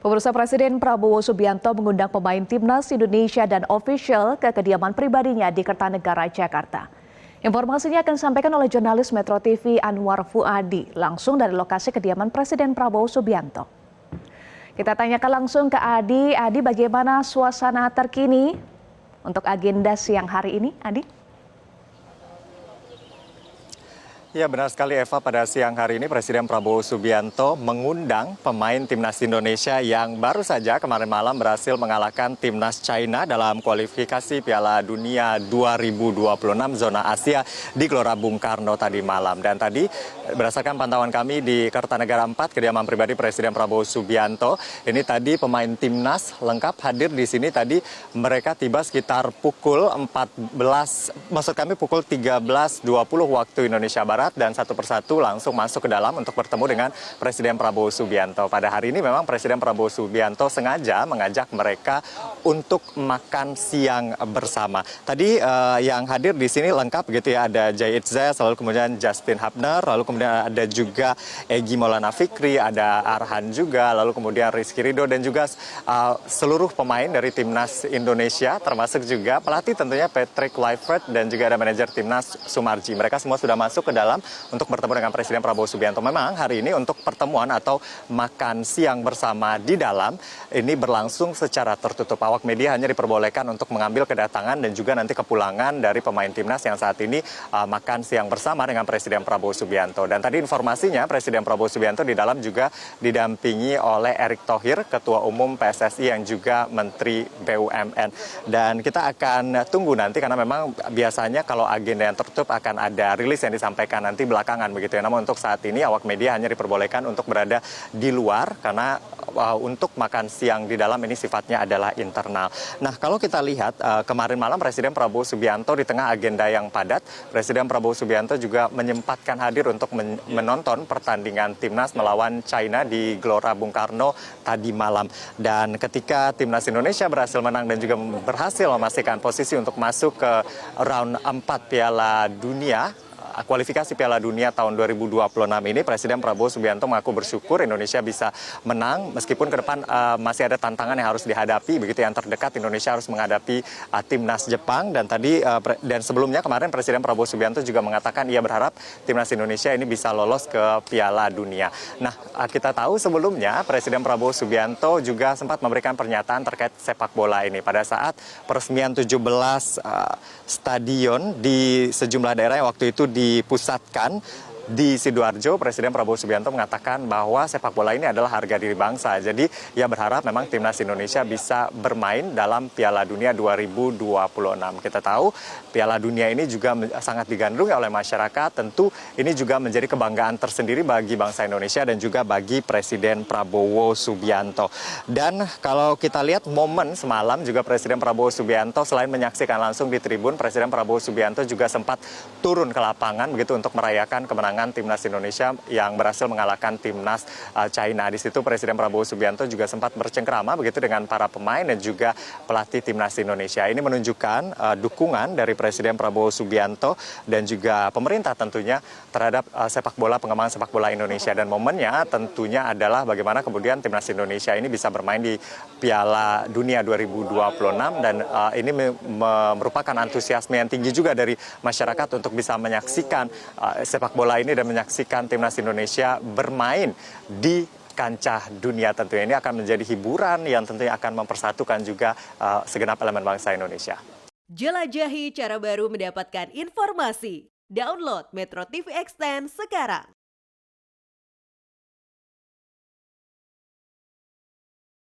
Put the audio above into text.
Pemirsa, Presiden Prabowo Subianto mengundang pemain timnas Indonesia dan ofisial ke kediaman pribadinya di Kertanegara, Jakarta. Informasinya akan disampaikan oleh jurnalis Metro TV Anwar Fuadi langsung dari lokasi kediaman Presiden Prabowo Subianto. Kita tanyakan langsung ke Adi. Adi, bagaimana suasana terkini untuk agenda siang hari ini, Adi? Ya, benar sekali Eva, pada siang hari ini Presiden Prabowo Subianto mengundang pemain timnas Indonesia yang baru saja kemarin malam berhasil mengalahkan timnas China dalam kualifikasi Piala Dunia 2026 zona Asia di Gelora Bung Karno tadi malam. Dan tadi berdasarkan pantauan kami di Kertanegara 4, kediaman pribadi Presiden Prabowo Subianto, ini tadi pemain timnas lengkap hadir di sini. Tadi mereka tiba sekitar pukul 13.20 waktu Indonesia Barat, dan satu persatu langsung masuk ke dalam untuk bertemu dengan Presiden Prabowo Subianto. Pada hari ini memang Presiden Prabowo Subianto sengaja mengajak mereka untuk makan siang bersama. Tadi yang hadir di sini lengkap gitu ya, ada Jay Itzes, lalu kemudian Justin Hubner, lalu kemudian ada juga Egy Maulana Fikri, ada Arhan juga, lalu kemudian Rizky Ridho, dan juga seluruh pemain dari timnas Indonesia, termasuk juga pelatih tentunya Patrick Kluivert, dan juga ada manajer timnas Sumarji. Mereka semua sudah masuk ke dalam untuk bertemu dengan Presiden Prabowo Subianto. Memang hari ini untuk pertemuan atau makan siang bersama di dalam ini berlangsung secara tertutup. Awak media hanya diperbolehkan untuk mengambil kedatangan dan juga nanti kepulangan dari pemain timnas yang saat ini makan siang bersama dengan Presiden Prabowo Subianto. Dan tadi informasinya Presiden Prabowo Subianto di dalam juga didampingi oleh Erick Thohir, Ketua Umum PSSI yang juga Menteri BUMN. Dan kita akan tunggu nanti karena memang biasanya kalau agenda yang tertutup akan ada rilis yang disampaikan nanti belakangan begitu ya. Namun untuk saat ini awak media hanya diperbolehkan untuk berada di luar karena untuk makan siang di dalam ini sifatnya adalah internal. Nah, kalau kita lihat kemarin malam Presiden Prabowo Subianto di tengah agenda yang padat, Presiden Prabowo Subianto juga menyempatkan hadir untuk menonton pertandingan timnas melawan China di Gelora Bung Karno tadi malam. Dan ketika timnas Indonesia berhasil menang dan juga berhasil memastikan posisi untuk masuk ke round 4 Piala Dunia, kualifikasi Piala Dunia tahun 2026 ini, Presiden Prabowo Subianto mengaku bersyukur Indonesia bisa menang meskipun ke depan masih ada tantangan yang harus dihadapi begitu. Yang terdekat Indonesia harus menghadapi timnas Jepang, dan tadi dan sebelumnya kemarin Presiden Prabowo Subianto juga mengatakan ia berharap timnas Indonesia ini bisa lolos ke Piala Dunia. Nah, kita tahu sebelumnya Presiden Prabowo Subianto juga sempat memberikan pernyataan terkait sepak bola ini pada saat peresmian 17 stadion di sejumlah daerah yang waktu itu dipusatkan di Sidoarjo. Presiden Prabowo Subianto mengatakan bahwa sepak bola ini adalah harga diri bangsa. Jadi ia berharap memang timnas Indonesia bisa bermain dalam Piala Dunia 2026. Kita tahu Piala Dunia ini juga sangat digandrungi oleh masyarakat. Tentu ini juga menjadi kebanggaan tersendiri bagi bangsa Indonesia dan juga bagi Presiden Prabowo Subianto. Dan kalau kita lihat momen semalam juga Presiden Prabowo Subianto selain menyaksikan langsung di tribun, Presiden Prabowo Subianto juga sempat turun ke lapangan begitu untuk merayakan kemenangan timnas Indonesia yang berhasil mengalahkan timnas China. Di situ Presiden Prabowo Subianto juga sempat bercengkrama begitu dengan para pemain dan juga pelatih timnas Indonesia. Ini menunjukkan dukungan dari Presiden Prabowo Subianto dan juga pemerintah tentunya terhadap sepak bola, pengembangan sepak bola Indonesia. Dan momennya tentunya adalah bagaimana kemudian timnas Indonesia ini bisa bermain di Piala Dunia 2026, dan ini merupakan antusiasme yang tinggi juga dari masyarakat untuk bisa menyaksikan sepak bola ini dan menyaksikan timnas Indonesia bermain di kancah dunia. Tentunya ini akan menjadi hiburan yang tentunya akan mempersatukan juga segenap elemen bangsa Indonesia. Jelajahi cara baru mendapatkan informasi. Download Metro TV Extend sekarang.